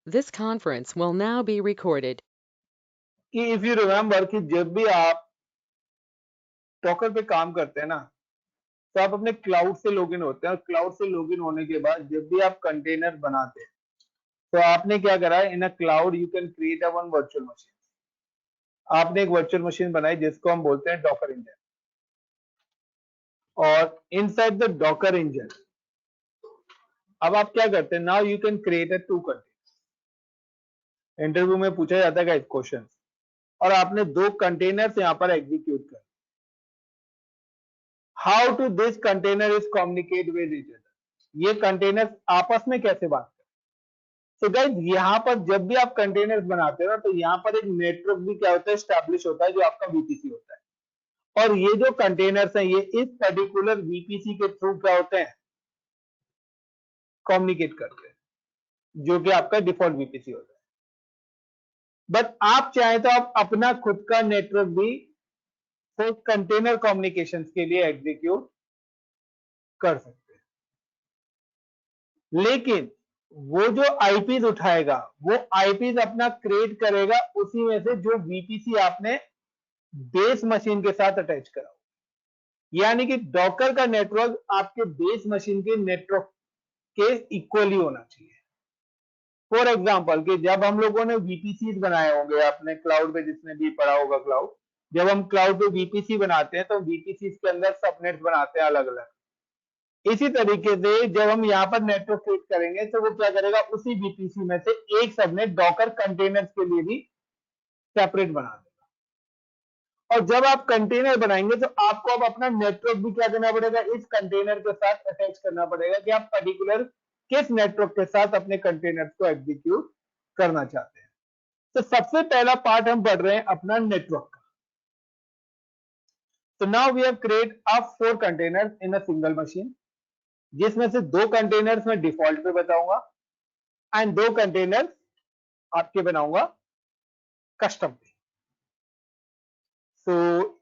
This conference will now be recorded. कि if you remember कि जब भी आप डॉकर पे काम करते हैं ना, तो आप अपने क्लाउड से लॉगिन होते हैं और क्लाउड से लॉगिन होने के बाद जब भी आप कंटेनर बनाते हैं तो आपने क्या करा है, in a cloud you can create a one virtual machine. आपने एक वर्चुअल मशीन बनाई जिसको हम बोलते हैं डॉकर इंजन, और इनसाइड द डॉकर इंजन अब आप क्या करते हैं, now you can create a two container. Interview में पूछा जाता है क्वेश्चन, और आपने दो कंटेनर्स यहां पर एग्जीक्यूट कर। How to this container is communicate with each other, ये कंटेनर्स आपस में कैसे बात करते हैं। सो गाइस यहाँ पर जब भी आप कंटेनर्स बनाते हो ना, तो यहाँ पर एक नेटवर्क भी क्या होता है, स्टैब्लिश होता है, जो आपका वीपीसी होता है। और ये जो कंटेनर्स हैं ये इस पर्टिकुलर वीपीसी के थ्रू क्या होते हैं, कम्युनिकेट करते हैं, जो कि आपका डिफॉल्ट वीपीसी होता है। बट आप चाहे तो आप अपना खुद का नेटवर्क भी फॉर कंटेनर कम्युनिकेशन के लिए एग्जीक्यूट कर सकते हैं, लेकिन वो जो आईपीज उठाएगा वो आईपीज अपना क्रिएट करेगा उसी में से जो वीपीसी आपने बेस मशीन के साथ अटैच करा। यानी कि डॉकर का नेटवर्क आपके बेस मशीन के नेटवर्क के इक्वली होना चाहिए। फॉर एग्जाम्पल कि जब हम लोगों ने वीपीसी बनाए होंगे अपने क्लाउड पे, जिसने भी पढ़ा होगा क्लाउड, जब हम क्लाउड पे वीपीसी बनाते हैं तो वीपीसी के अंदर सबनेट्स बनाते हैं अलग अलग। इसी तरीके से जब हम यहाँ पर नेटवर्क क्रिएट करेंगे तो वो क्या करेगा, उसी वीपीसी में से एक सबनेट डॉकर कंटेनर्स के लिए भी सेपरेट बना देगा। और जब आप कंटेनर बनाएंगे तो आपको अब अपना नेटवर्क भी क्या करना पड़ेगा, इस कंटेनर के साथ अटैच करना पड़ेगा कि आप पर्टिकुलर किस नेटवर्क के साथ अपने कंटेनर्स को एग्जीक्यूट करना चाहते हैं। तो सबसे पहला पार्ट हम पढ़ रहे हैं अपना नेटवर्क का। तो now we have create a 4 containers in a single machine, जिसमें से 2 कंटेनर्स मैं डिफॉल्ट पे बताऊंगा एंड 2 कंटेनर्स आपके बनाऊंगा कस्टम पे। तो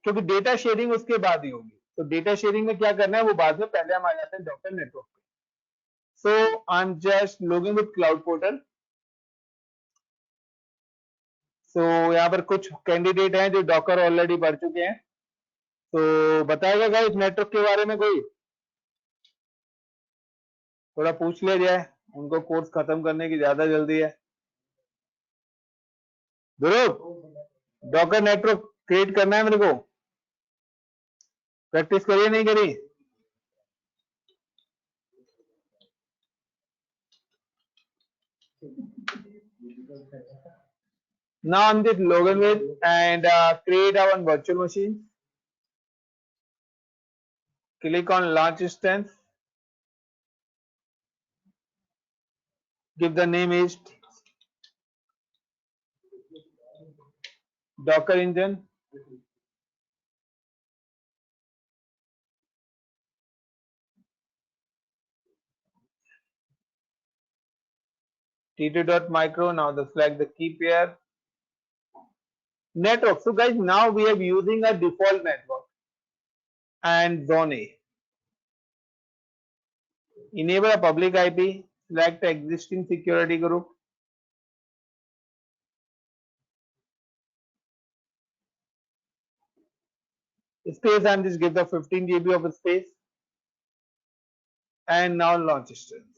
क्योंकि डेटा शेयरिंग उसके बाद ही होगी, तो डेटा शेयरिंग में क्या करना है वो बाद में, पहले हम आ जाते हैं डॉकर नेटवर्क पे। So I am just logging with cloud portal. So यहाँ पर कुछ कैंडिडेट हैं जो डॉकर ऑलरेडी पढ़ चुके हैं, तो बताएगा गाइस नेटवर्क के बारे में कोई, थोड़ा पूछ लिया जाए, उनको कोर्स खत्म करने की ज्यादा जल्दी है। ध्रुव, डॉकर नेटवर्क क्रिएट करना है मेरे को, प्रैक्टिस करिए नहीं करी। Now I'm just login with and create our virtual machine. Click on launch instance. Give the name is Docker engine. T2.micro. Now the select the key pair. Network. So guys, now we are using a default network and zone A. Enable a public IP. Select existing security group. Space, I'm just give the 15 GB of space. And now launch instance.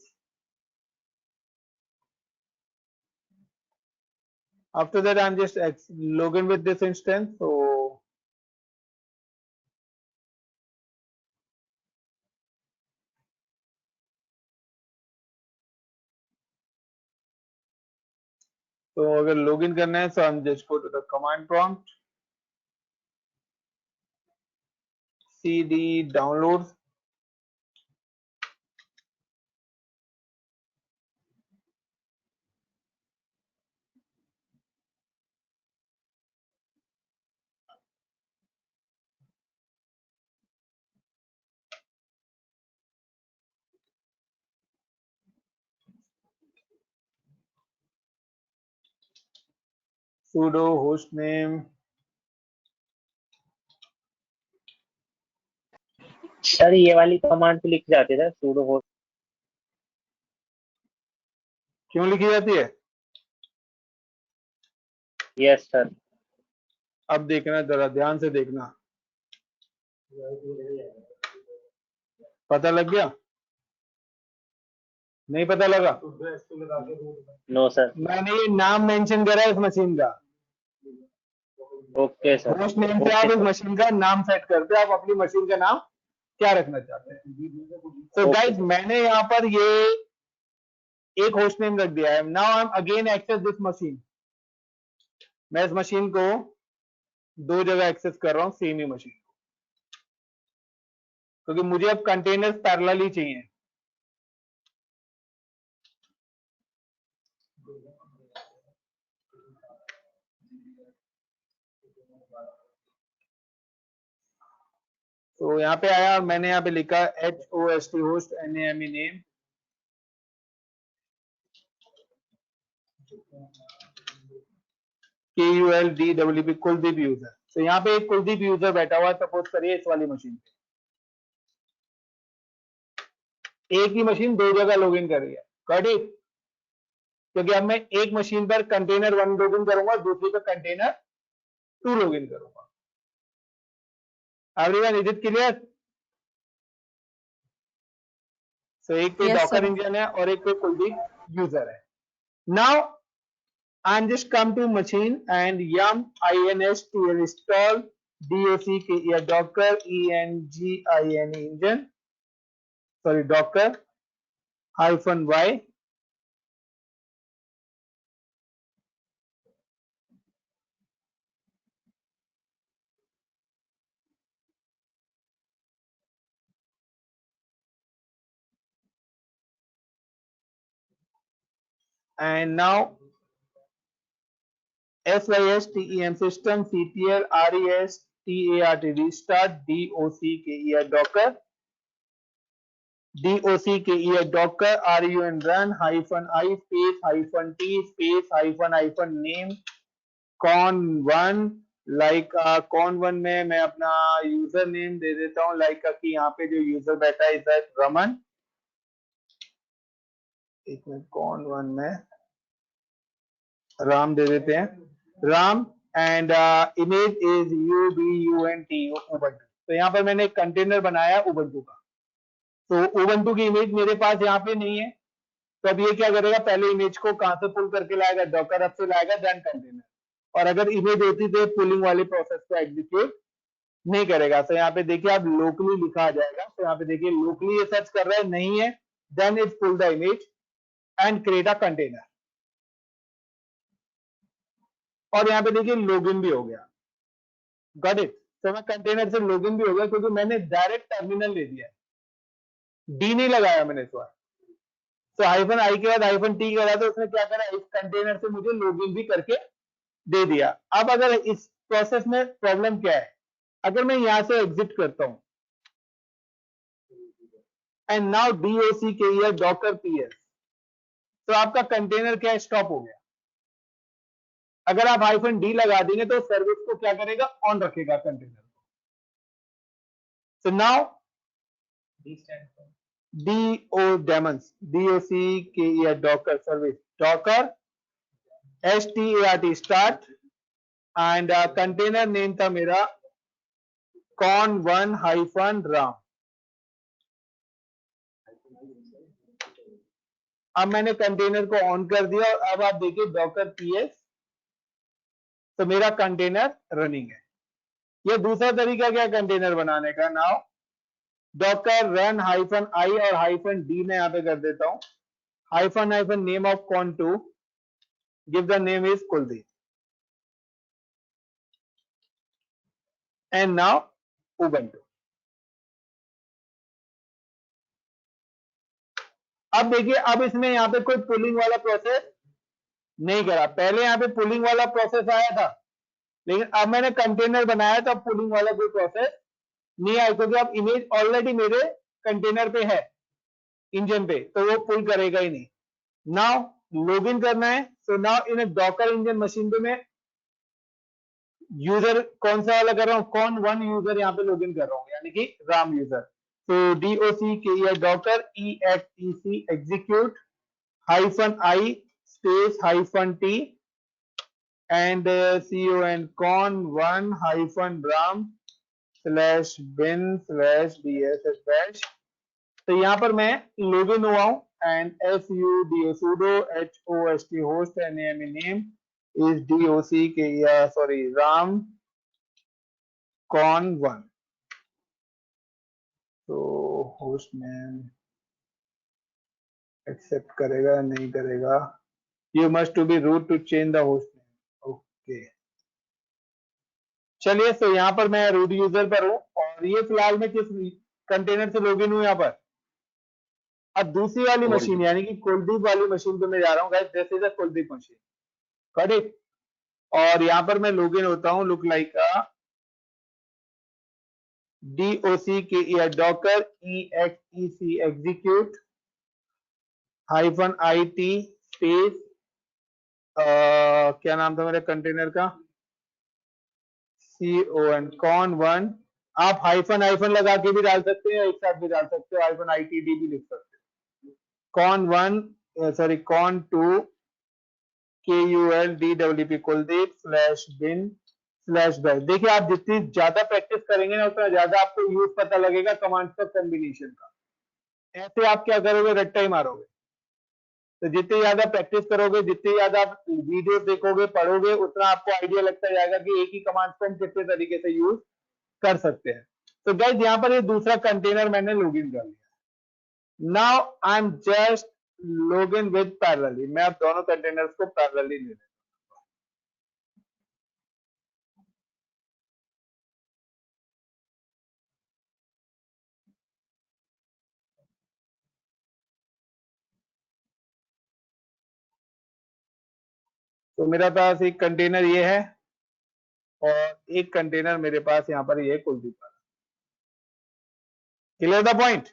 After that, I'm just login with this instance. So अगर login करना है, so I'm just go to the command prompt, cd downloads, sudo hostname. Sir ये वाली command तो लिख जाती है sudo host। क्यों लिखी जाती है? Yes sir. अब देखना, जरा ध्यान से देखना, पता लग गया? नहीं पता लगा? No sir. मैंने ये नाम मेंशन करा है इस मशीन का। Okay sir. होस्ट नेम से आप इस मशीन का नाम सेट करते हैं, आप अपनी मशीन का नाम क्या रखना चाहते हैं। तो गाइस मैंने यहाँ पर ये एक होस्ट नेम रख दिया है। Now I am again access this machine. मैं इस मशीन को दो जगह एक्सेस कर रहा हूँ, सेम ही मशीन, क्योंकि मुझे अब कंटेनर्स पैरेलल ही चाहिए। तो यहाँ पे आया और मैंने यहाँ पे लिखा HOST host NAME name, KULDWP Kuldeep user. तो यहाँ पे एक कुलदीप यूजर बैठा हुआ है, सपोज करिए इस वाली मशीन पे। एक ही मशीन दो जगह लॉगिन कर रही है, गॉट इट? क्योंकि अब मैं एक मशीन पर कंटेनर 1 लॉगिन करूंगा, दूसरी पर कंटेनर 2 लॉगिन करूंगा। Everyone, is it clear? So एक पे Yes, डॉकर sir. इंजन है और एक पे कुलदीप यूजर है। Now I'm just come to machine and yum install docker docker engine, sorry, docker -y, and now SYSTEM system CTL RESTART restart docker docker run -i space -t space -name con1 like con1 में मैं अपना user name दे देता हूं, like कि यहाँ पे जो user बैठा है इज रमन। एक मिनट, con1 में राम दे देते हैं, Ram, and image is ubuntu। तो यहाँ पर मैंने एक कंटेनर बनाया ubuntu का। तो ubuntu की इमेज मेरे पास यहाँ पे नहीं है, तो अब ये क्या करेगा, पहले इमेज को कहां से पुल करके लाएगा, डॉकर ऐप से लाएगा, देन कंटेनर। और अगर इमेज होती तो पुलिंग वाले प्रोसेस को एग्जीक्यूट नहीं करेगा। तो यहाँ पे देखिए आप लोकली लिखा आ जाएगा। तो यहाँ पे देखिए लोकली ये सर्च कर रहा है, नहीं है, then it pull the image and create a container. और यहाँ पे देखिए लॉगिन भी हो गया, गॉट इट? तो मैं कंटेनर से लॉगिन भी हो गया क्योंकि मैंने डायरेक्ट टर्मिनल ले दिया, डी नहीं लगाया मैंने इस बार। तो -i के बाद -t करा, तो उसने क्या करा, इस कंटेनर से मुझे लॉगिन भी करके दे दिया। अब अगर इस प्रोसेस में प्रॉब्लम क्या है, अगर मैं यहां से एग्जिट करता हूं एंड नाउ docker ps, तो आपका कंटेनर क्या स्टॉप हो गया। अगर आप -d लगा देंगे तो सर्विस को क्या करेगा, ऑन रखेगा कंटेनर को। So now docker service, docker start and container name था मेरा con1 -ram। अब मैंने कंटेनर को ऑन कर दिया और अब आप देखिए docker ps, तो मेरा कंटेनर रनिंग है। ये दूसरा तरीका क्या कंटेनर बनाने का, नाउ docker run -i और -d में यहां पे कर देता हूं, - name of con2, give the name is Kuldeep, and now ubuntu। अब देखिए, अब इसमें यहाँ पे कोई पुलिंग वाला प्रोसेस नहीं करा। पहले यहाँ पे पुलिंग वाला प्रोसेस आया था, लेकिन अब मैंने कंटेनर बनाया तो अब पुलिंग वाला कोई प्रोसेस नहीं आया, क्योंकि अब इमेज ऑलरेडी मेरे कंटेनर पे है, इंजन पे, तो वो पुल करेगा ही नहीं। नाउ लॉगिन करना है, so now in Docker engine machine पे मैं यूजर कौन सा वाला कर रहा हूं, con1 यूजर यहाँ पे लॉगिन कर रहा हूं, यानी कि राम यूजर। तो docker exec execute -i space -t and con1 hyphen ram slash bin slash dss dash। तो यहाँ पर मैं लॉग इन हुआ हूँ and sudo host host name is doc sorry ram con1। तो होस्ट नेम एक्सेप्ट करेगा या नहीं करेगा, you must to be root to change the host name. Okay चलिए, तो यहाँ पर मैं रूट यूजर पर हूँ और ये फिलहाल मैं किस कंटेनर से लॉगिन हूँ यहाँ पर। अब दूसरी वाली मशीन यानी कि कुलदीप वाली मशीन पे मैं जा रहा हूँ guys, this is a Kuldeep machine, correct. और यहाँ पर मैं लॉगिन होता हूँ look like docker exec execute -it space क्या नाम था मेरे कंटेनर का, con1। आप हाइफन हाइफन लगा के भी डाल सकते हैं, एक साथ भी डाल सकते हो, हाइफन itd भी लिख सकते हो। con1 sorry con2 kuldwp Kuldeep slash bin slash bash. देखिए आप जितनी ज्यादा प्रैक्टिस करेंगे ना उतना ज्यादा आपको यूज पता लगेगा कमांड का कॉम्बिनेशन का। ऐसे आप क्या करोगे, रट्टा ही मारोगे। तो जितनी ज्यादा प्रैक्टिस करोगे, जितनी ज्यादा आप वीडियो देखोगे पढ़ोगे, उतना आपको आइडिया लगता जाएगा कि एक ही कमांड को हम कितने तरीके से यूज कर सकते हैं। तो गाइस यहाँ पर ये दूसरा कंटेनर मैंने लॉगिन कर लिया। Now I am just login with parallelly, मैं अब दोनों कंटेनर्स को पैरेलली ले रहा हूं। तो मेरा पास एक कंटेनर ये है और एक कंटेनर मेरे पास यहाँ पर ये है कुलदीप वाला। Clear the point.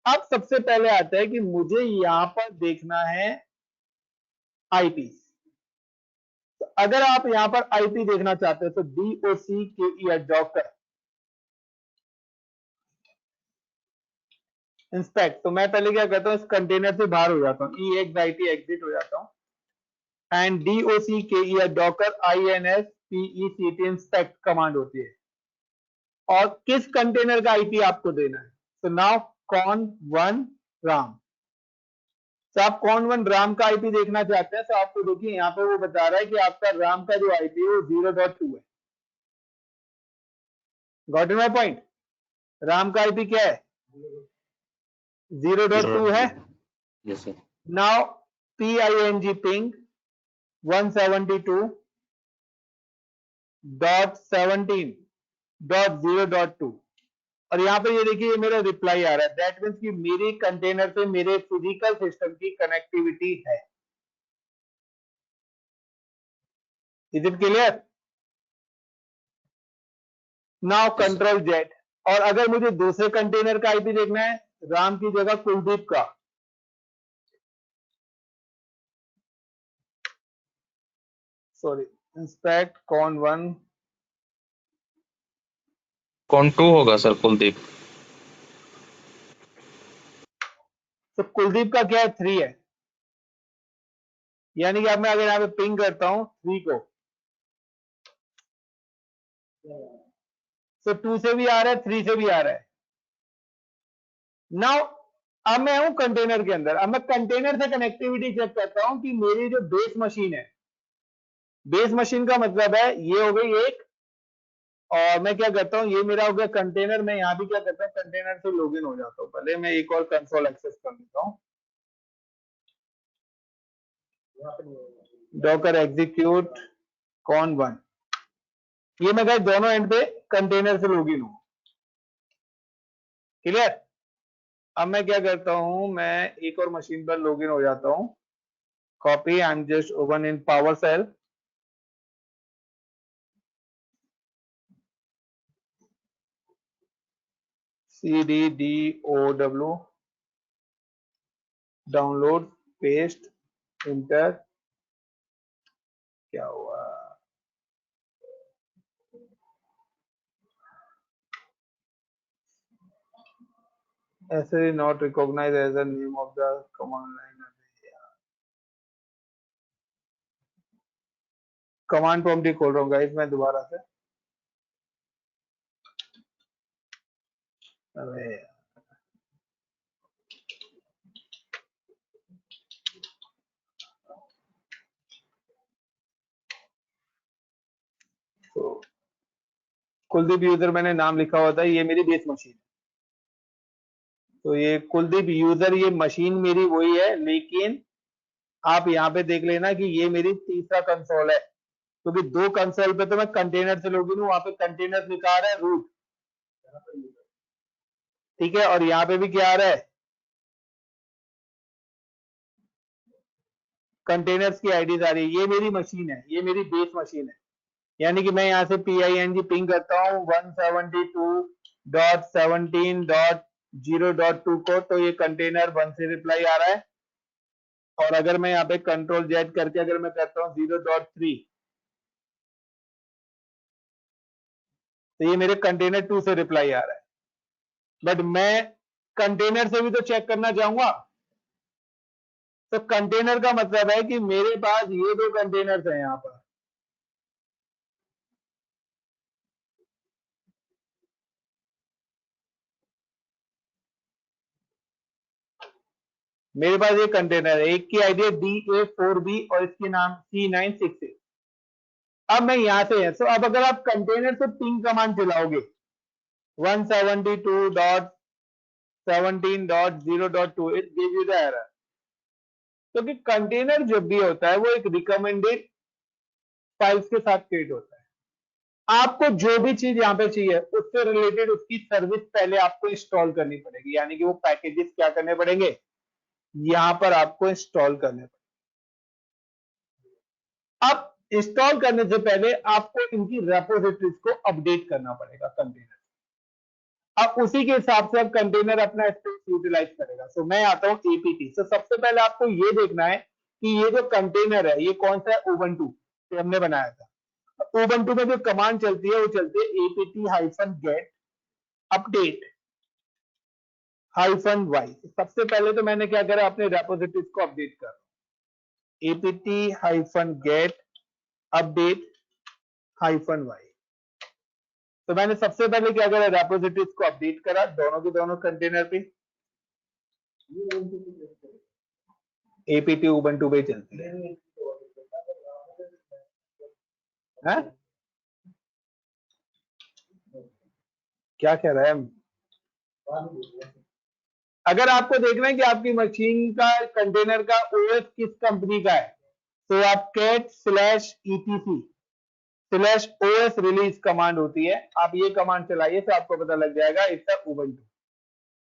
अब सबसे पहले आता है कि मुझे यहां पर देखना है आईपी। तो अगर आप यहां पर आईपी देखना चाहते हो तो docker इंस्पेक्ट। तो मैं पहले क्या करता हूं, इस कंटेनर से बाहर हो जाता हूं, exit एग्जिट हो जाता हूं and docker inspect inspect command होती है। और किस कंटेनर का आईपी आपको देना है, तो नाउ con1 ram। तो आप con1 राम का आईपी देखना चाहते हैं तो आपको देखिए यहाँ पे वो बता रहा है कि आपका राम का जो आईपी है वो 0.2 है। Got my point. राम का आईपी क्या है, 0.2 है। Yes sir. नाउ ping 172.17.0.2 और यहाँ पे ये देखिए ये मेरा रिप्लाई आ रहा है, दैट मीन्स कि मेरे कंटेनर से मेरे फिजिकल सिस्टम की कनेक्टिविटी है। Is it clear. Now control jet. और अगर मुझे दूसरे कंटेनर का आईपी देखना है, राम की जगह कुलदीप का, सॉरी इंस्पेक्ट con1 con2 होगा सर कुलदीप। तो कुलदीप का क्या है, 3 है। यानी कि अब मैं अगर यहाँ पे पिंग करता हूं 3 को, तो 2 से भी आ रहा है 3 से भी आ रहा है। नाउ अब मैं हूं कंटेनर के अंदर, अब मैं कंटेनर से कनेक्टिविटी चेक करता हूं कि मेरी जो बेस मशीन है, बेस मशीन का मतलब है ये हो गई एक, और मैं क्या करता हूं ये मेरा हो गया कंटेनर। मैं यहां भी क्या करता हूं, कंटेनर से लॉगिन हो जाता हूं। पहले मैं एक और कंसोल एक्सेस कर लेता हूं, docker execute con1। ये मैं गाइस दोनों एंड पे कंटेनर से लॉगिन हूं। क्लियर। अब मैं क्या करता हूं, मैं एक और मशीन पर लॉगिन हो जाता हूं। Copy, I am just open in PowerShell. cddow download paste enter. क्या हुआ, ऐसे not recognize as the name of the command line. Command prompt ही खोल रहा हूँ गाइस मैं दोबारा से। अरे तो कुलदीप यूजर मैंने नाम लिखा हुआ था, ये मेरी बेस मशीन है। तो ये कुलदीप यूजर, ये मशीन मेरी वही है, लेकिन आप यहाँ पे देख लेना कि ये मेरी तीसरा कंसोल है, क्योंकि दो कंसोल पे तो मैं कंटेनर से लॉगिन हूँ, वहां पे कंटेनर लिखा आ रहा है रूट, ठीक है, और यहाँ पे भी क्या आ रहा है, कंटेनर्स की आईडीज आ रही है। ये मेरी मशीन है, ये मेरी बेस मशीन है, यानी कि मैं यहाँ से PING पिंग करता हूँ 172.17.0.2 को, तो ये कंटेनर 1 से रिप्लाई आ रहा है। और अगर मैं यहाँ पे कंट्रोल जेड करके अगर मैं करता हूँ 0.3, तो ये मेरे कंटेनर 2 से रिप्लाई आ रहा है। बट मैं कंटेनर से भी तो चेक करना चाहूंगा, तो कंटेनर का मतलब है कि मेरे पास ये दो कंटेनर्स हैं यहाँ पर, मेरे पास ये कंटेनर है, एक की आईडी है DA4B और इसकी नाम C968। अब मैं यहां से है, तो अब अगर आप कंटेनर से पिंग कमांड चलाओगे 172.17.0.2, it give you the error, क्योंकि कंटेनर जब भी होता है वो एक रिकमेंडेड फाइल्स के साथ क्रिएट होता है। आपको जो भी चीज यहाँ पे चाहिए उससे रिलेटेड उसकी सर्विस पहले आपको इंस्टॉल करनी पड़ेगी, यानी कि वो पैकेजेस क्या करने पड़ेंगे, यहां पर आपको इंस्टॉल करने पड़ेंगे। अब इंस्टॉल करने से पहले आपको इनकी रेपोजिटरीज को अपडेट करना पड़ेगा कंटेनर। अब उसी के हिसाब से अब कंटेनर अपना स्पेस यूटिलाइज करेगा। सो मैं आता हूं APT। सो सबसे पहले आपको ये देखना है कि ये जो कंटेनर है ये कौन सा है, उबंटू से हमने बनाया था। उबंटू में जो कमांड चलती है वो चलती है APT-get अपडेट -y। सबसे पहले तो मैंने क्या करा, अपने रेपोजिटरीज को अपडेट कर APT-get अपडेट -y। तो मैंने सबसे पहले क्या करा, रेपोजिटरीज को अपडेट करा दोनों के दोनों कंटेनर पे। APT उबंटू पे चलती है, है? क्या कह रहा है? अगर आपको देखना है कि आपकी मशीन का कंटेनर का OS किस कंपनी का है, तो आप cat/etc/OS रिलीज कमांड होती है, आप ये कमांड चलाइए तो आपको पता लग जाएगा इसका उबंटू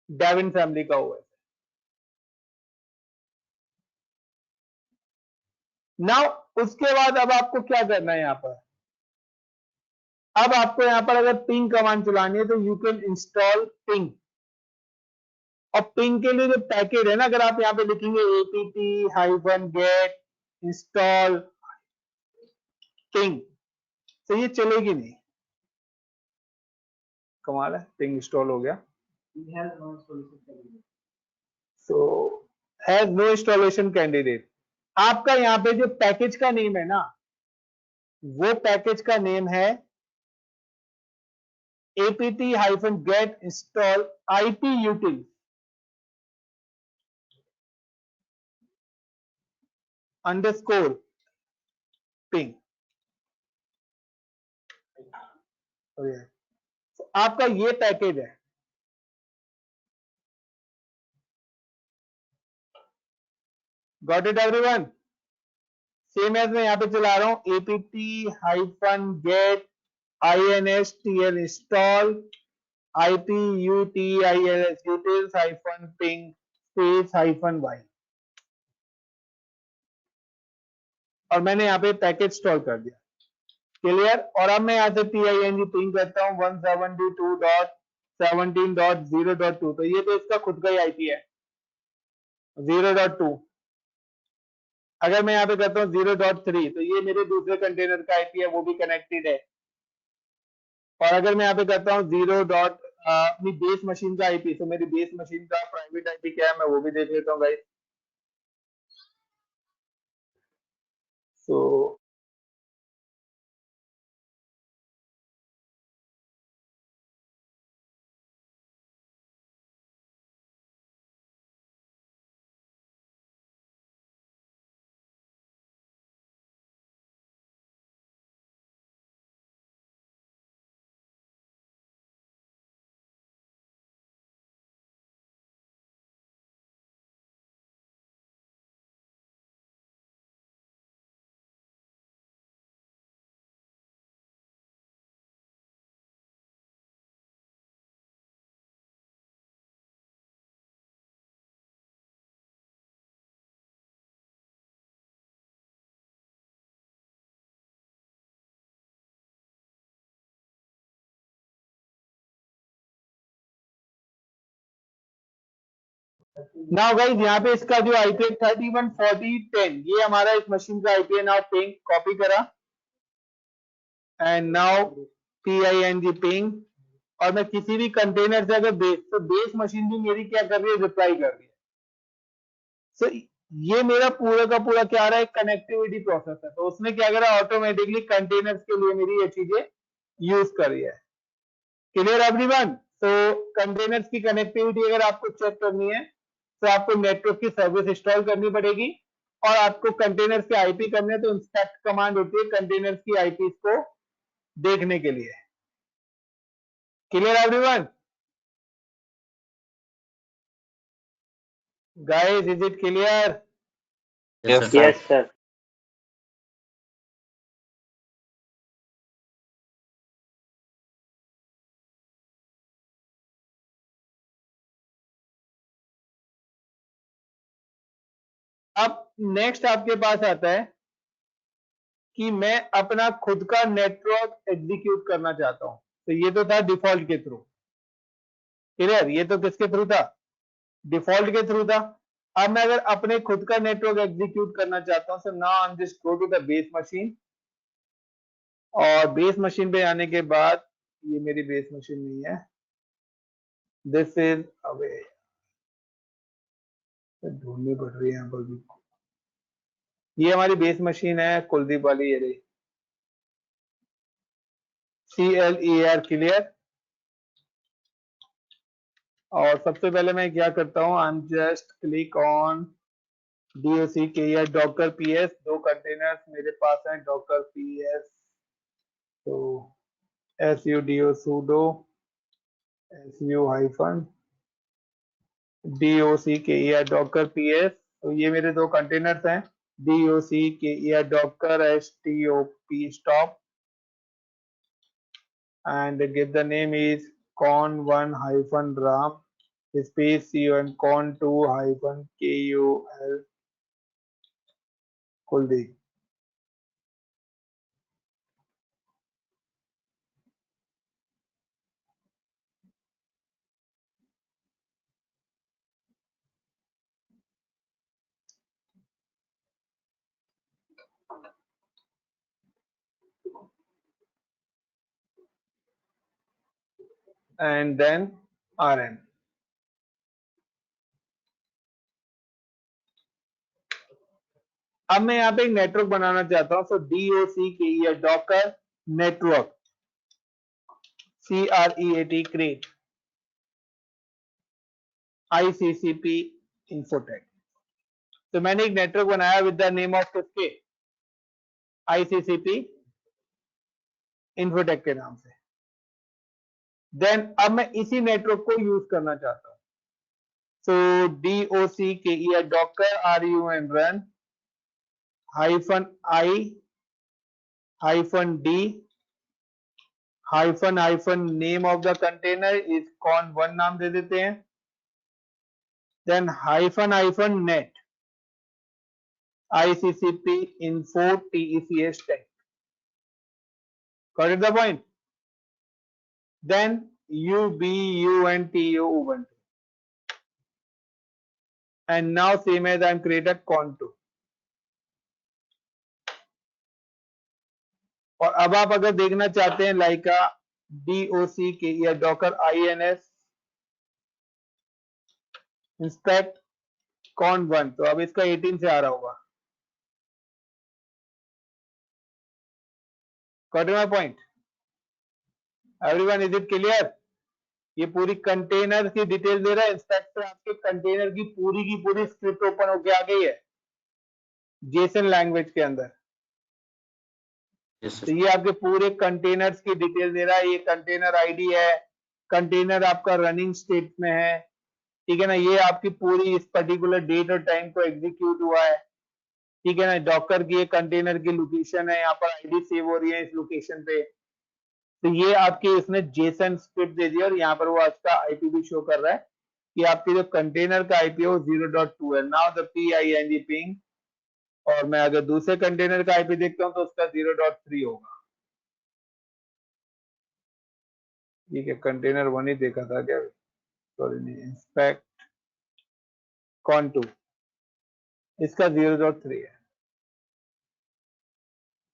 डेविन फैमिली का OS। नाउ उसके बाद अब आपको क्या करना है यहाँ पर, अब आपको यहाँ पर अगर पिंग कमांड चलानी है तो यू कैन इंस्टॉल पिंग। और पिंग के लिए जो पैकेज है ना, अगर आप यहाँ पे लिखेंगे APT-get इंस्टॉल पिंग, तो ये चलेगी नहीं। कमाल है, पिंग इंस्टॉल हो गया। So has no installation candidate. आपका यहाँ पे जो पैकेज का नेम है ना, वो पैकेज का नेम है APT-get install IPutil _ ping। तो आपका ये पैकेज है। Got it everyone? Same as मैं यहाँ पे चला रहा हूं APT-get INSTL install IPUTILS utils -ping -y, और मैंने यहाँ पे पैकेज इंस्टॉल कर दिया। क्लियर? और अब मैं यहाँ से PING पिंग करता हूँ 172.17.0.2, तो ये तो इसका खुद का ही IP है 0.2। अगर मैं यहाँ पे करता हूँ 0.3, तो ये मेरे दूसरे कंटेनर का IP है, वो भी कनेक्टेड है। और अगर मैं यहाँ पे करता हूँ 0. अपनी बेस मशीन का IP, तो मेरी बेस मशीन का प्राइवेट IP क्या है मैं वो भी देख लेता हूँ गाइस। तो नाउ गाइस यहाँ पे इसका जो आईपी 314010 ये हमारा इस मशीन का आईपी है। नाउ पिंग कॉपी करा एंड नाउ PING पिंग, और मैं किसी भी कंटेनर से अगर बेस मशीन भी मेरी क्या कर रही है, रिप्लाई कर रही है। सो ये मेरा पूरा का पूरा क्या रहा है, कनेक्टिविटी प्रोसेस है। तो उसने क्या करा, ऑटोमेटिकली कंटेनर्स के लिए मेरी ये चीजें यूज कर रही है। Clear everyone? तो कंटेनर्स की कनेक्टिविटी अगर आपको चेक करनी है तो आपको नेटवर्क की सर्विस इंस्टॉल करनी पड़ेगी, और आपको कंटेनर्स के आईपी करने, तो इंस्पेक्ट कमांड होती है कंटेनर्स की आईपी को देखने के लिए। Clear everyone? Guys is it clear? Yes, sir. Yes, sir. अब नेक्स्ट आपके पास आता है कि मैं अपना खुद का नेटवर्क एग्जीक्यूट करना चाहता हूं। तो ये तो था डिफॉल्ट के थ्रू। क्लियर? ये तो किसके थ्रू था? डिफॉल्ट के थ्रू था। अब मैं अगर अपने खुद का नेटवर्क एग्जीक्यूट करना चाहता हूं, so now I am just go to the base machine, और बेस मशीन पे आने के बाद, ये मेरी बेस मशीन नहीं है, दिस इज अवे, ढूंढनी पड़ रही है यहाँ पर भी। ये हमारी बेस मशीन है कुलदीप वाली, ये रही CLER। क्लियर? और सबसे पहले मैं क्या करता हूँ, आई am just click on DOC के या डॉकर PS, दो कंटेनर्स मेरे पास हैं डॉकर PS। तो sudo su हाइफन DOC के या डॉकर PS। तो ये मेरे दो कंटेनर्स हैं, DOC के या Docker STOP stop, and give the name is con1 hyphen ram space con con2 hyphen kul Kuldeep। and then RN। अब मैं यहाँ पे एक नेटवर्क बनाना चाहता हूँ, सो DOC के या Docker network CREAT create ICCP infotech. तो मैंने एक नेटवर्क बनाया विद द नेम ऑफ किसके, ICCP इंफोटेक के नाम से। देन अब मैं इसी नेटवर्क को यूज करना चाहता हूं, सो DOC के या Docker RUN run -I -D hyphen name of the container is con1 नाम दे देते हैं, then hyphen net ICCP info TECS tech। Got it the point? Then UBUNTO Ubuntu, and now same as I'm created con2। और अब आप अगर देखना चाहते हैं लाइक DOC के या डॉकर INS इंस्पेक्ट con1, तो अब इसका 18 से आ रहा होगा। Got my point? Everyone, is it clear? ये पूरी कंटेनर की डिटेल दे रहा है। इंस्पेक्ट पे आपके कंटेनर की पूरी स्क्रिप्ट ओपन होके आ गई है जेसन लैंग्वेज के अंदर। Yes, sir. तो ये आपके पूरे कंटेनर्स की डिटेल दे रहा है। ये कंटेनर आईडी है, कंटेनर आपका रनिंग स्टेट में है, ठीक है ना। ये आपकी पूरी इस पर्टिकुलर डेट और टाइम को एग्जीक्यूट हुआ है, ठीक है ना। डॉकर की ये कंटेनर की लोकेशन है, यहाँ पर आईडी सेव हो रही है इस लोकेशन पे। तो ये आपकी इसने जेसन स्क्रिप्ट दे दी, और यहाँ पर वो आपका आईपी भी शो कर रहा है कि आपके जो कंटेनर का आईपी है वो 0.2 है। नाउ द PING पिंग, और मैं अगर दूसरे कंटेनर का आईपी देखता हूं तो उसका 0.3 होगा। ठीक है, कंटेनर 1 ही देखा था क्या? सॉरी नहीं, इंस्पेक्ट कॉन 2, इसका 0.3 है।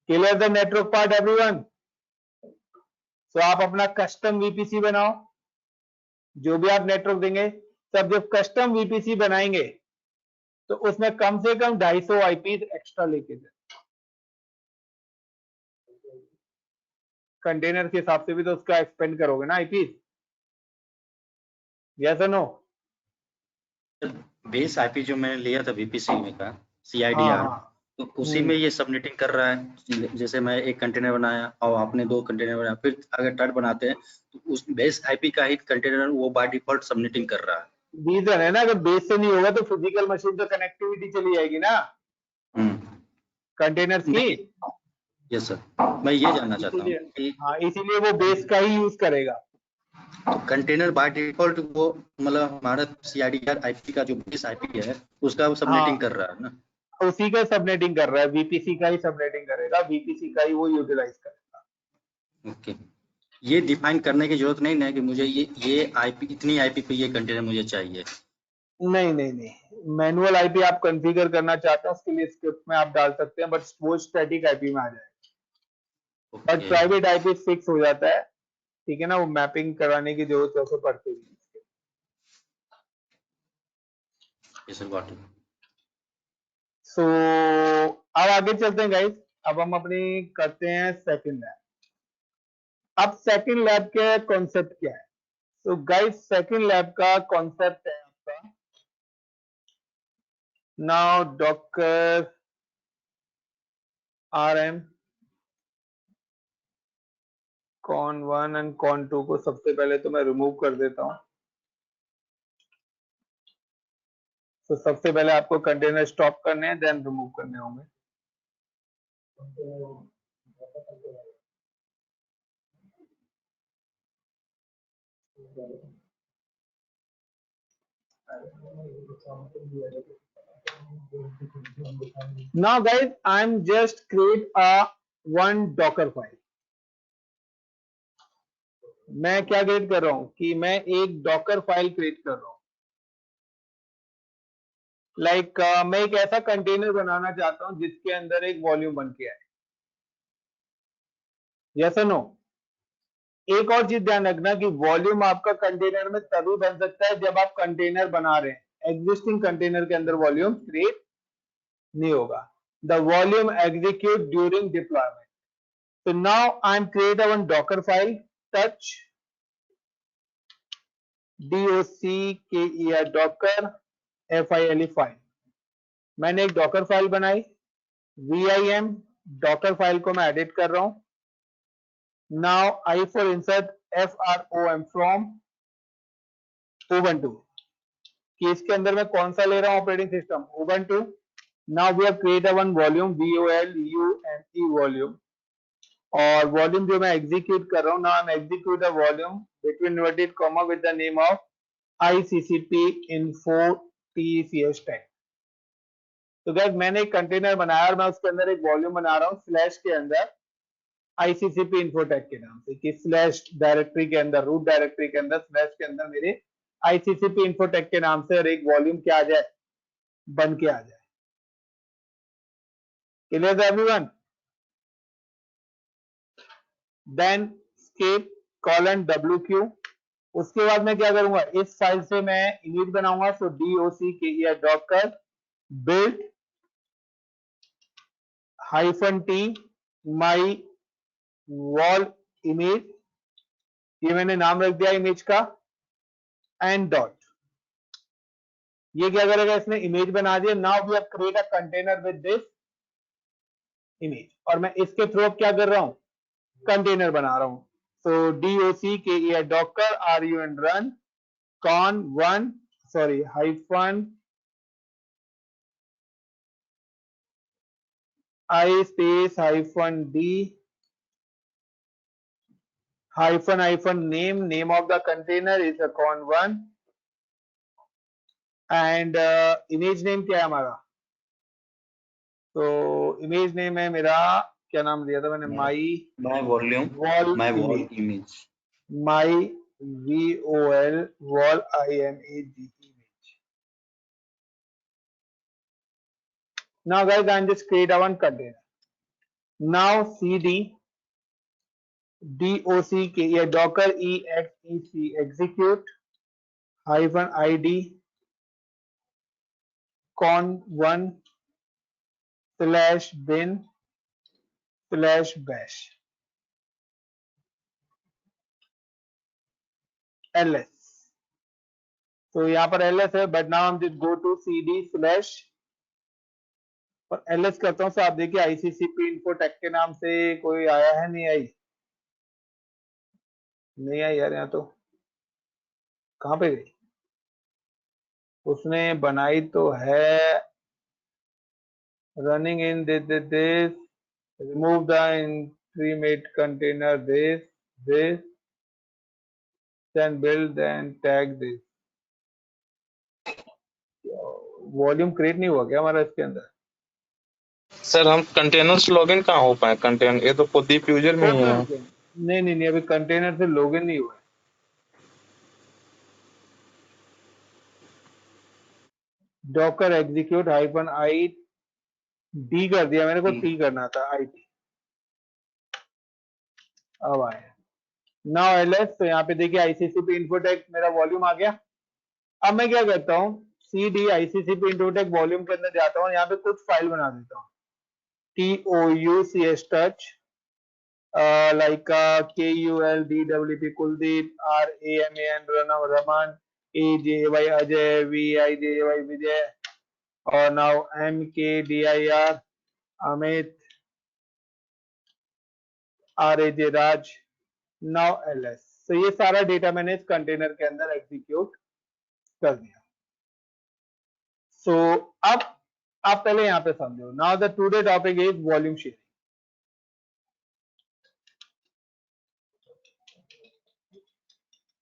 Clear the network part everyone? तो आप अपना कस्टम वीपीसी बनाओ, जो भी आप नेटवर्क देंगे सब जब कस्टम वीपीसी बनाएंगे तो उसमें कम से कम 250 आईपी एक्स्ट्रा लेके जाए। कंटेनर के हिसाब से भी तो उसका एक्सपेंड करोगे ना आईपी, यस और नो? बेस आईपी जो मैंने लिया था वीपीसी में का CIDR, हाँ, तो उसी में ये सबनेटिंग कर रहा है। जैसे मैं एक कंटेनर बनाया और आपने 2 कंटेनर बनाया, फिर अगर थर्ड बनाते हैं तो उस बेस आईपी का ही कंटेनर वो बाय डिफॉल्ट सबनेटिंग कर रहा है। रीजन है ना, अगर बेस से नहीं होगा तो फिजिकल मशीन तो कनेक्टिविटी चली जाएगी ना कंटेनर्स की। यस सर, मैं ये जानना चाहता हूँ कि हाँ, इसीलिए वो बेस का ही यूज करेगा। तो कंटेनर बाय डिफॉल्ट वो मतलब हमारा CIDR आईपी का जो बेस आईपी है उसका वो सबनेटिंग कर रहा है ना? उसी का सबनेटिंग कर रहा है, वीपीसी का ही सबनेटिंग करेगा, वीपीसी का ही वो यूटिलाइज करेगा। ओके, ये डिफाइन करने की जरूरत नहीं है कि मुझे ये आईपी इतनी आईपी पे ये कंटेनर मुझे चाहिए। नहीं नहीं नहीं, मैनुअल आईपी आप कॉन्फ़िगर करना चाहते हैं उसके लिए स्क्रिप्ट में आप डाल सकते हैं, बट वो स्टैटिक आईपी में आ जाएगा। बट प्राइवेट आईपी फिक्स हो जाता है, ठीक है ना, वो मैपिंग कराने की जरूरत वैसे पड़ती है। सो अब आगे चलते हैं गाइस, अब हम अपनी करते हैं सेकंड लैब। अब सेकंड लैब के कॉन्सेप्ट क्या है? तो गाइस सेकंड लैब का कॉन्सेप्ट है आपका now docker RM con 1 and con 2 को सबसे पहले तो मैं रिमूव कर देता हूं। तो सबसे पहले आपको कंटेनर स्टॉप करने हैं, देन रिमूव करने होंगे। Now guys, I'm just create a one docker file. मैं क्या क्रिएट कर रहा हूं कि मैं एक डॉकर फाइल क्रिएट कर रहा हूं। लाइक मैं एक ऐसा कंटेनर बनाना चाहता हूं जिसके अंदर एक वॉल्यूम बन के आए। यस और नो? एक और चीज ध्यान रखना कि वॉल्यूम आपका कंटेनर में तभी बन सकता है जब आप कंटेनर बना रहे हैं, एग्जिस्टिंग कंटेनर के अंदर वॉल्यूम क्रिएट नहीं होगा। The volume execute during deployment. So now I'm create one Docker file, touch docker docker file file। मैंने एक डॉकर फाइल बनाई, vim डॉकर फाइल को मैं एडिट कर रहा हूं। Now I for insert from from Ubuntu कि इसके अंदर मैं कौन सा ले रहा हूं operating system, Ubuntu। Now we have created one volume VOLUME volume, और वॉल्यूम जो मैं एग्जीक्यूट कर रहा हूं, now I am execute a volume between inverted comma with the name of ICCP info TCS tag. तो गाइस मैंने एक container बनाया और मैं उसके अंदर एक वॉल्यूम बना रहा हूं स्लैश के अंदर ICCP info टैग के नाम से, कि स्लैश डायरेक्टरी के अंदर, रूट डायरेक्टरी के अंदर स्लैश के अंदर मेरे ICCP info टैग के नाम से और एक वॉल्यूम क्या आ जाए, बन के आ जाए। Clear everyone? Then escape colon WQ। उसके बाद मैं क्या करूंगा, इस फाइल से मैं इमेज बनाऊंगा। सो docker build -t my wall image, ये मैंने नाम रख दिया इमेज का, एंड डॉट। ये क्या करेगा, इसने इमेज बना दिया। Now we have create a container with this image, और मैं इसके थ्रू अब क्या कर रहा हूं, कंटेनर बना रहा हूं। सो docker run con 1 I space -d name of the container is a con 1 and image name क्या है हमारा, तो इमेज नेम है मेरा, क्या नाम दिया था मैंने, my volume wall image my wall image। Now guys, I'm just create a one container. Now cd doc yeah, docker exec execute -id con1 /bin/bash ls. तो यहाँ पर ls है, बट नाउ हम गो टू cd/ और ls करता हूँ। सो आप देखिए ICCP इन्फोटेक के नाम से कोई आया है, नहीं आई, नहीं आई यार। यहाँ तो कहाँ पे गई, उसने बनाई तो है, running in this remove the intermediate container this then build then tag this। Volume create नहीं हुआ क्या हमारा इसके अंदर? सर हम कंटेनर्स लॉगिन कहाँ हो पाए? कंटेनर ये तो खुद ही फ्यूजर में ही है। नहीं नहीं नहीं, अभी कंटेनर से लॉगिन नहीं हुआ है। डॉकर एग्जीक्यूट -i डी कर दिया मैंने को, टी करना था IT। अब आया नाउ ls। तो यहाँ पे देखिए ICCP इन्फोटेक मेरा वॉल्यूम आ गया। अब मैं क्या करता हूँ, cd ICCP इन्फोटेक वॉल्यूम के अंदर जाता हूँ, यहाँ पे कुछ फाइल बना देता हूँ, touch touch like KULDWP Kuldeep, RAMAN Raman, AJY Ajay, VIJY Vijay, और now MKDIR Amit, RAJ Raj, now ls। तो ये सारा डेटा मैंने इस कंटेनर के अंदर एग्जीक्यूट कर दिया। सो अब आप पहले यहाँ पे समझो। Now the today topic is volume sharing.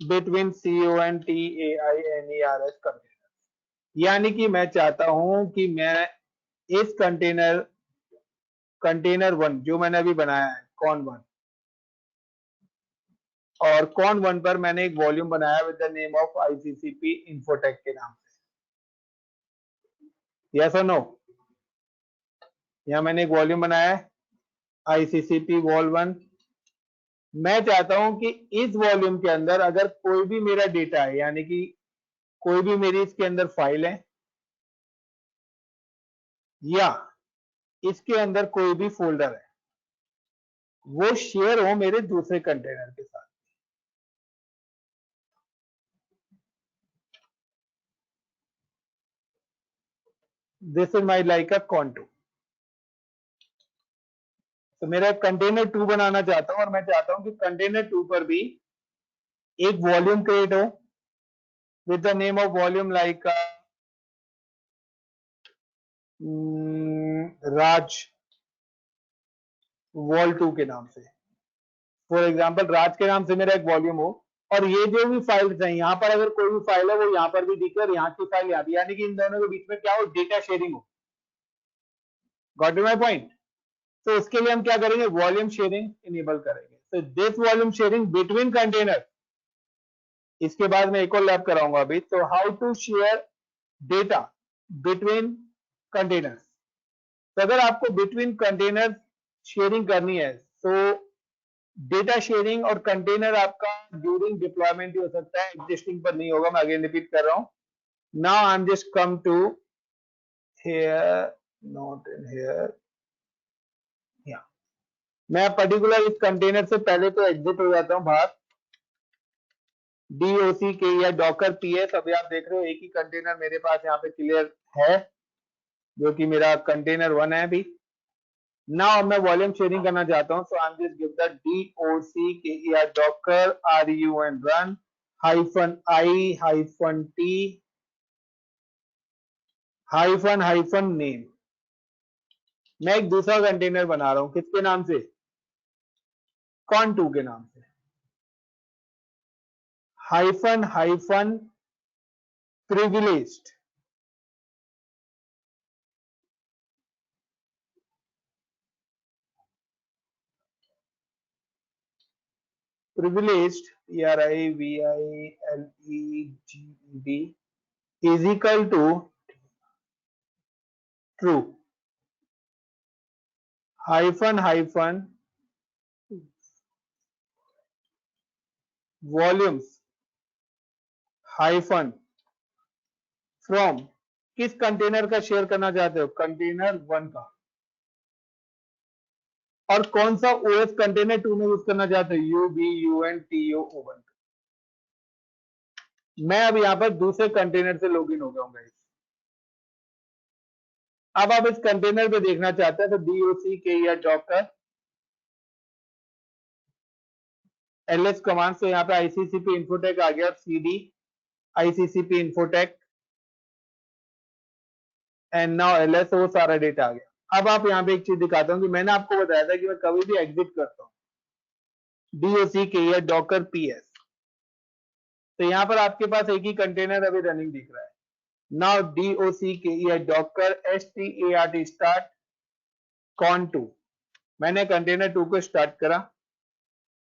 Between CONTAINERS container, यानी कि मैं चाहता हूं कि मैं इस कंटेनर 1 जो मैंने अभी बनाया है con1, और con1 पर मैंने एक वॉल्यूम बनाया with the name of ICCP infotech के नाम से। यस और नो? यहां मैंने एक वॉल्यूम बनाया है ICCP vol1। मैं चाहता हूं कि इस वॉल्यूम के अंदर अगर कोई भी मेरा डेटा है, यानी कि कोई भी मेरी इसके अंदर फाइल है, या इसके अंदर कोई भी फोल्डर है, वो शेयर हो मेरे दूसरे कंटेनर के साथ। This is my like a con2। तो मेरा कंटेनर 2 बनाना चाहता हूं, और मैं चाहता हूं कि कंटेनर 2 पर भी एक वॉल्यूम क्रिएट हो with the name of volume like Raj vol2 के नाम से। फॉर एग्जाम्पल राज के नाम से मेरा एक वॉल्यूम हो, और ये जो भी फाइल्स हैं, यहाँ पर अगर कोई भी फाइल है वो यहाँ पर भी दिखे और यहाँ की फाइल यहाँ भी, यानी कि इन दोनों के बीच में क्या हो, डेटा शेयरिंग हो। Got my point? तो उसके लिए हम क्या करेंगे, वॉल्यूम शेयरिंग इनेबल करेंगे। तो this volume sharing between container, इसके बाद मैं एक और लैब कराऊंगा अभी। तो how to share data between containers. तो अगर आपको बिटवीन कंटेनर शेयरिंग करनी है, तो डेटा शेयरिंग और कंटेनर आपका ड्यूरिंग डिप्लॉयमेंट ही हो सकता है, एग्जिस्टिंग पर नहीं होगा। मैं अगेन रिपीट कर रहा हूं। Now I am just come to here, not in here, या मैं पर्टिकुलर इस कंटेनर से पहले तो एग्जिट हो जाता हूं बाहर, DOCK या डॉकर PS। अभी आप देख रहे हो एक ही कंटेनर मेरे पास यहाँ पे क्लियर है, जो कि मेरा कंटेनर 1 है अभी। नाउ मैं वॉल्यूम शेयरिंग करना चाहता हूं, so I am just give the DOCK या Docker RUN run -i-t -name। मैं एक दूसरा कंटेनर बना रहा हूं, किसके नाम से, con2 के नाम से। -privileged, privileged PRIVILEGED is equal to true। Hyphen hyphen volumes hyphen from, किस कंटेनर का शेयर करना चाहते हो? कंटेनर 1 का। और कौन सा ओएस कंटेनर 2 में यूज करना चाहते हो? UBUNTO-O1। मैं अब यहां पर दूसरे कंटेनर से लॉगिन हो गया हूं गाइस। अब आप इस कंटेनर पे देखना चाहते हैं तो DOC या डॉकर ls कमांड से यहाँ पे ICCP इन्फोटेक आ गया, CD ICCP infotech and now ls, वो सारा डेटा आ गया। अब आप यहाँ पे एक चीज दिखाता हूँ कि मैंने आपको बताया था कि मैं कभी भी एग्जिट करता हूँ DOC या डॉकर PS, तो यहाँ पर आपके पास एक ही कंटेनर अभी रनिंग दिख रहा है। नाउ DOC या डॉकर START स्टार्ट con2, मैंने कंटेनर 2 को स्टार्ट करा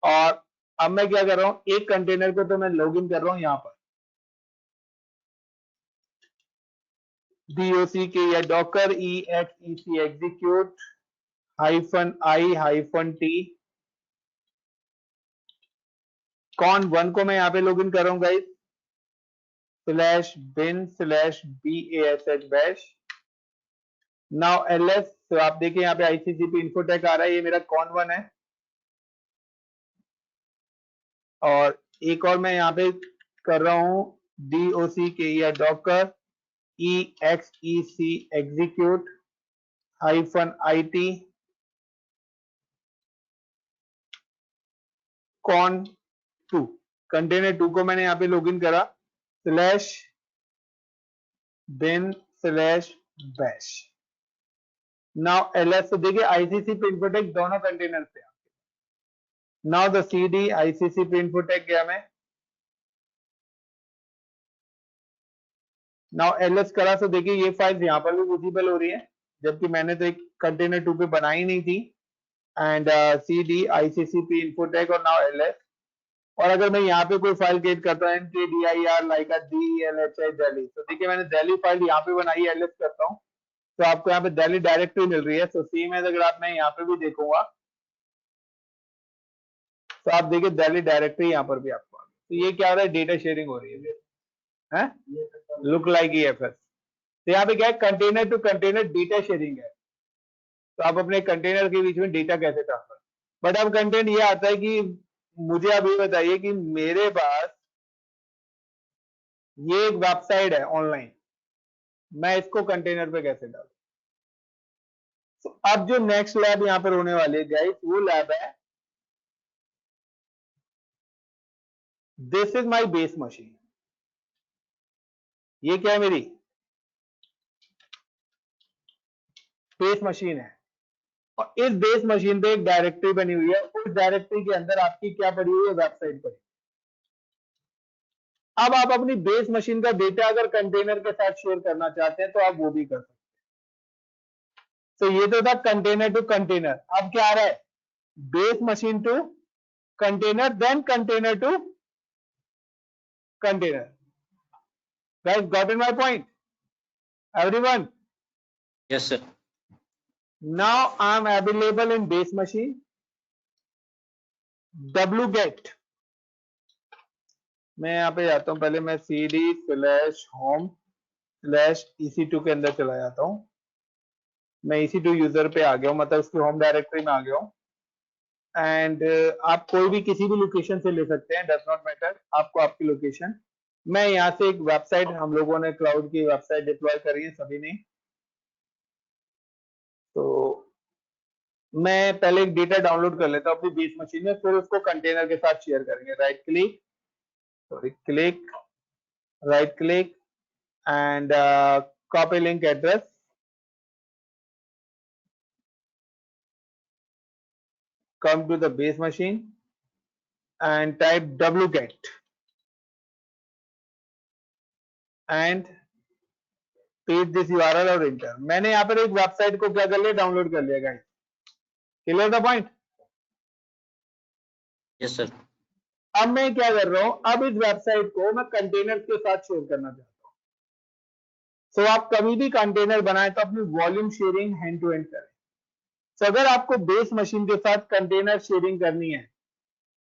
और अब मैं क्या कर रहा हूं, एक कंटेनर को तो मैं लॉगिन कर रहा हूं यहां पर DOC या Docker EXEC execute -I-T con1 को मैं यहां पे लॉगिन कर रहा हूं guys, /bin/bash bash। Now ls, तो आप देखिए यहाँ पे ICCP इन्फोटेक आ रहा है, ये मेरा con1 है। और एक और मैं यहाँ पे कर रहा हूं DOC या Docker EXEC execute -IT con2, container 2 को मैंने यहाँ पे लॉगिन करा /bin/bash। नाउ ls, तो देखिए ICCP इन्फोटेक दोनों कंटेनर पे। Now the CD ICCP infotech गया मैं, नाउ ls करा, तो देखिए ये फाइल्स यहाँ पर भी विजिबल हो रही है, जबकि मैंने तो एक कंटेनर 2 पे बनाई नहीं थी। एंड CD ICCP इन्फोटेक और नाउ ls। और अगर मैं यहाँ पे कोई फाइल क्रिएट करता हूँ NKDIR लाइक DELHI दिल्ली, तो देखिए मैंने दिल्ली फाइल यहाँ पे बनाई है, ls करता हूँ तो आपको यहाँ पे दिल्ली डायरेक्टरी मिल रही है। तो सेम है, अगर आप मैं यहाँ पे भी देखूंगा तो आप देखिए दिल्ली डायरेक्टरी यहाँ पर भी आपको आ गई। तो ये क्या हो रहा है, डेटा शेयरिंग हो रही है, लुक लाइक EFS। तो यहाँ पे क्या है, container to container data sharing है। तो आप अपने कंटेनर के बीच में डेटा कैसे ट्रांसफर, बट अब कंटेंट ये आता है कि मुझे अभी बताइए कि मेरे पास ये एक वेबसाइट है ऑनलाइन, मैं इसको कंटेनर पे कैसे डालूं? तो अब जो नेक्स्ट लैब यहां पर होने वाली है गाइस, वो लैब है this is my base machine. ये क्या है, मेरी बेस मशीन है और इस बेस मशीन पे एक डायरेक्टरी बनी हुई है। उस डायरेक्टरी के अंदर आपकी क्या पड़ी हुई है, वेबसाइट पड़ी। अब आप अपनी बेस मशीन का डेटा अगर कंटेनर के साथ शेयर करना चाहते हैं तो आप वो भी कर सकते हैं। तो ये तो था कंटेनर टू कंटेनर। अब क्या आ रहा है, base machine to container, then container to container. Guys, gotten my point? Everyone? Yes, sir. Now I am available in base machine. wget, मैं यहाँ पे जाता हूँ, पहले मैं CD/home/EC2 के अंदर चला जाता हूँ। मैं EC2 यूजर पे आ गया हूँ, मतलब उसकी होम डायरेक्टरी में आ गया हूँ। एंड आप कोई भी किसी भी लोकेशन से ले सकते हैं, डज नॉट मैटर आपको आपकी लोकेशन। मैं यहाँ से एक वेबसाइट, हम लोगों ने क्लाउड की वेबसाइट डिप्लॉय करी है सभी ने, तो मैं पहले एक डेटा डाउनलोड कर लेता हूँ अपनी बेस मशीन में, फिर उसको कंटेनर के साथ शेयर करेंगे। Right click and copy link address, come to the base machine and type wget and paste this URL और enter। मैंने यहाँ पर एक वेबसाइट को क्या कर लिया, डाउनलोड कर लिया guys. Clear the point? Yes, sir. अब मैं क्या कर रहा हूं, अब इस वेबसाइट को मैं कंटेनर के साथ शेयर करना चाहता हूं। सो आप कभी भी कंटेनर बनाए तो अपनी volume sharing hand to hand करें। तो अगर आपको बेस मशीन के साथ कंटेनर शेयरिंग करनी है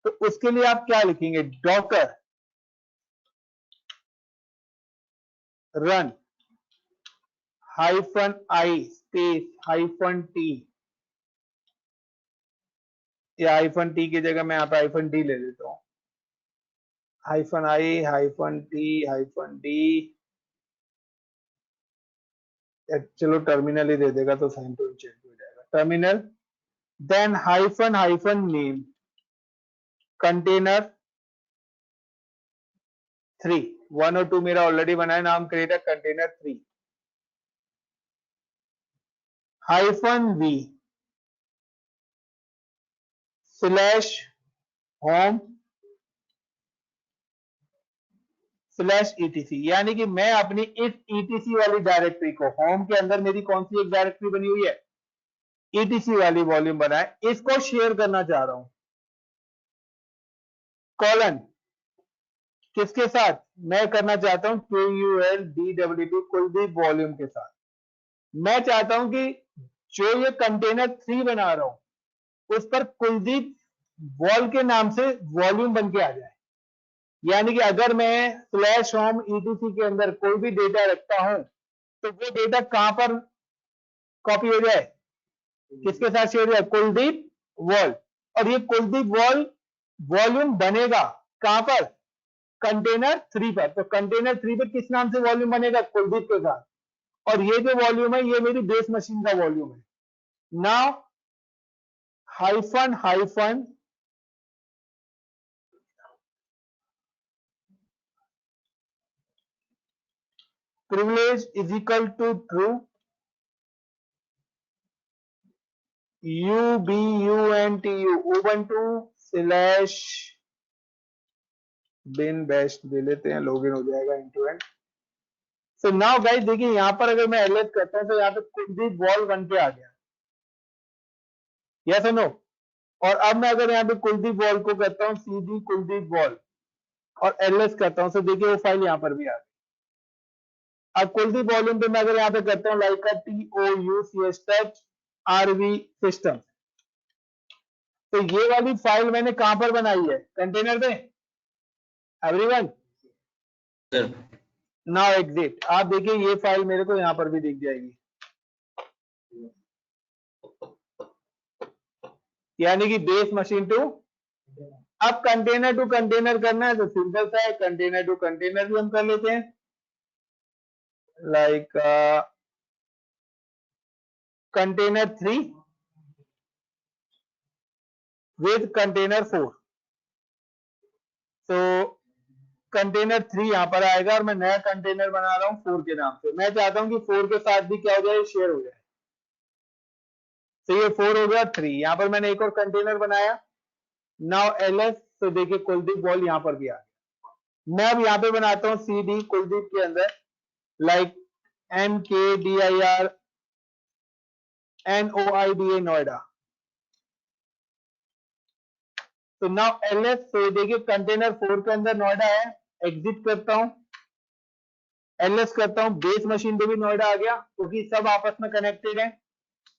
तो उसके लिए आप क्या लिखेंगे, Docker run -i space -t, या -t की जगह मैं यहाँ पे -d ले लेता हूं, -i -t -d, चलो टर्मिनल ही दे देगा तो साइन तो चेंज हो जाएगा, टर्मिनल, देन -नेम कंटेनर 3, 1 और 2 मेरा ऑलरेडी बना है, नाम क्रिएट है कंटेनर 3, -v /home /etc, यानी कि मैं अपनी इस etc वाली डायरेक्टरी को, होम के अंदर मेरी कौन सी एक डायरेक्टरी बनी हुई है, etc वाली वॉल्यूम बनाए, इसको शेयर करना चाह रहा हूं, कॉलन किसके साथ, मैं करना चाहता हूं QULDWP कुलदीप वॉल्यूम के साथ। मैं चाहता हूं कि जो ये कंटेनर 3 बना रहा हूं उस पर कुलदीप वॉल के नाम से वॉल्यूम बन के आ जाए, यानी कि अगर मैं /home etc के अंदर कोई भी डेटा रखता हूं तो वो डेटा कहां पर कॉपी हो जाए, किसके साथ शेयर हो जाए, कुलदीप वॉल, और ये कुलदीप वॉल वॉल्यूम बनेगा कहां पर, कंटेनर 3 पर, तो कंटेनर 3 पर किस नाम से वॉल्यूम बनेगा, कुलदीप के साथ, और ये जो वॉल्यूम है ये मेरी बेस मशीन का वॉल्यूम है। Now hyphen privilege is equal to true, ubuntu /bin bash दे लेते हैं, लॉगिन हो जाएगा into and. So now guys देखिए यहां पर अगर मैं एलएस करता हूं तो यहां पे कुलदीप वॉल बन के आ गया, यस और नो, और अब मैं अगर यहाँ पे कुलदीप वॉल को करता हूँ cd कुलदीप वॉल और एलएस करता हूँ तो देखिए वो फाइल यहां पर भी आ गई। अब कुलदीप वॉल्यूम पे मैं अगर यहाँ पे करता हूँ लाइक touch rv सिस्टम, तो ये वाली फाइल मैंने कहां पर बनाई है, कंटेनर में, एवरीवन, सर नाउ एग्जिट, आप देखिए ये फाइल मेरे को यहां पर भी दिख जाएगी, यानी कि बेस मशीन टू, अब कंटेनर टू कंटेनर करना है तो सिंपल सा है, कंटेनर टू कंटेनर भी हम कर लेते हैं, लाइक कंटेनर 3 विद कंटेनर 4, तो कंटेनर 3 यहां पर आएगा और मैं नया कंटेनर बना रहा हूं 4 के नाम से, मैं चाहता हूं कि 4 के साथ भी क्या हो जाए, शेयर हो जाए, तो ये 4 हो गया 3, यहां पर मैंने एक और कंटेनर बनाया, नाउ एलएस, तो देखिए कुलदीप वॉल यहां पर भी आ गया। मैं अब यहां पे बनाता हूं cd कुलदीप के अंदर लाइक NKDIR NOIDA नोएडा, तो नाउ एलएस, तो देखिए कंटेनर 4 के अंदर नोएडा है, एग्जिट करता हूं, एलएस करता हूं, बेस मशीन पे भी नोएडा आ गया क्योंकि सब आपस में कनेक्टेड है।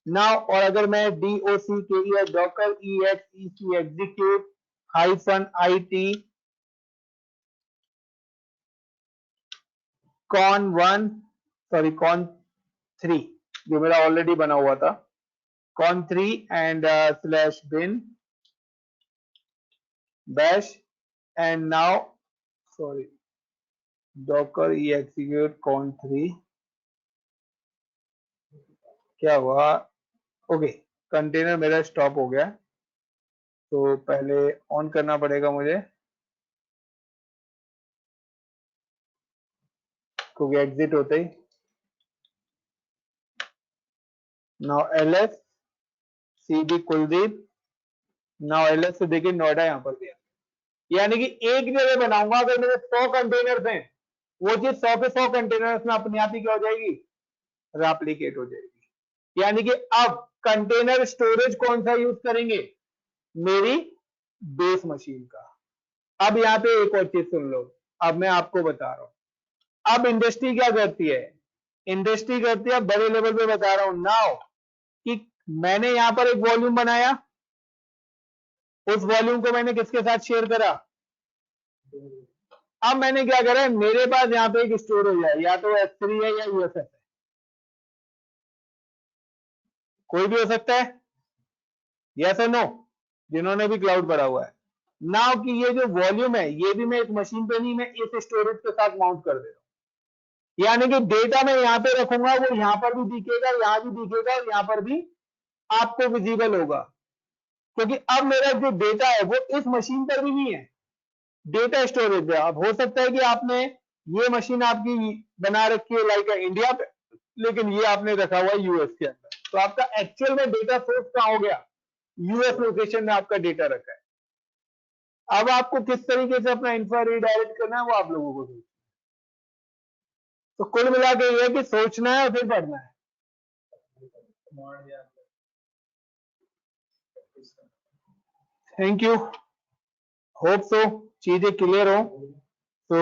नाउ और अगर मैं DOCKER docker exec execute -IT con3 जो मेरा ऑलरेडी बना हुआ था, con3 and /bin bash and now sorry docker execute con3, क्या हुआ, ओके कंटेनर मेरा स्टॉप हो गया, तो पहले ऑन करना पड़ेगा मुझे क्योंकि एग्जिट होते ही, now LS cd Kuldeep, now LS से देखिए नोएडा यहां पर दिया, यानी कि एक जगह बनाऊंगा, अगर मेरे 100 कंटेनर्स हैं वो चीज 100 के 100 कंटेनर्स में अपने आप ही क्या हो जाएगी, रेप्लिकेट हो जाएगी, यानी कि अब कंटेनर स्टोरेज कौन सा यूज करेंगे, मेरी बेस मशीन का। अब यहाँ पे एक और चीज सुन लो, अब मैं आपको बता रहा हूं अब इंडस्ट्री क्या करती है, इंडस्ट्री करती है, बड़े लेवल पे बता रहा हूं नाउ, कि मैंने यहां पर एक वॉल्यूम बनाया, उस वॉल्यूम को मैंने किसके साथ शेयर करा? अब मैंने क्या करा, मेरे पास यहाँ पे एक स्टोरेज है, या तो S3 है या UFS है, कोई भी हो सकता है, यस और नो, जिन्होंने भी क्लाउड पढ़ा हुआ है। नाउ कि ये जो वॉल्यूम है ये भी मैं एक मशीन पे नहीं, मैं इस स्टोरेज के साथ माउंट कर दे रहा हूं, यानी कि डेटा मैं यहाँ पे रखूंगा, वो यहां पर भी दिखेगा, यहां भी दिखेगा, और यहां पर भी आपको विजिबल होगा, क्योंकि अब मेरा जो डेटा है वो इस मशीन पर भी नहीं है, डेटा स्टोरेज है। अब हो सकता है कि आपने ये मशीन आपकी बना रखी है लाइक इंडिया पे, लेकिन ये आपने रखा हुआ है यूएस के अंदर, तो आपका एक्चुअल में डेटा सोर्स कहां हो गया? यूएस लोकेशन में आपका डेटा रखा है। अब आपको किस तरीके से अपना इंफ्रा रिडायरेक्ट करना है वो आप लोगों को सोचना है। तो कुल मिला के ये है कि सोचना है और फिर पढ़ना है। थैंक यू, होप सो चीजें क्लियर हो। तो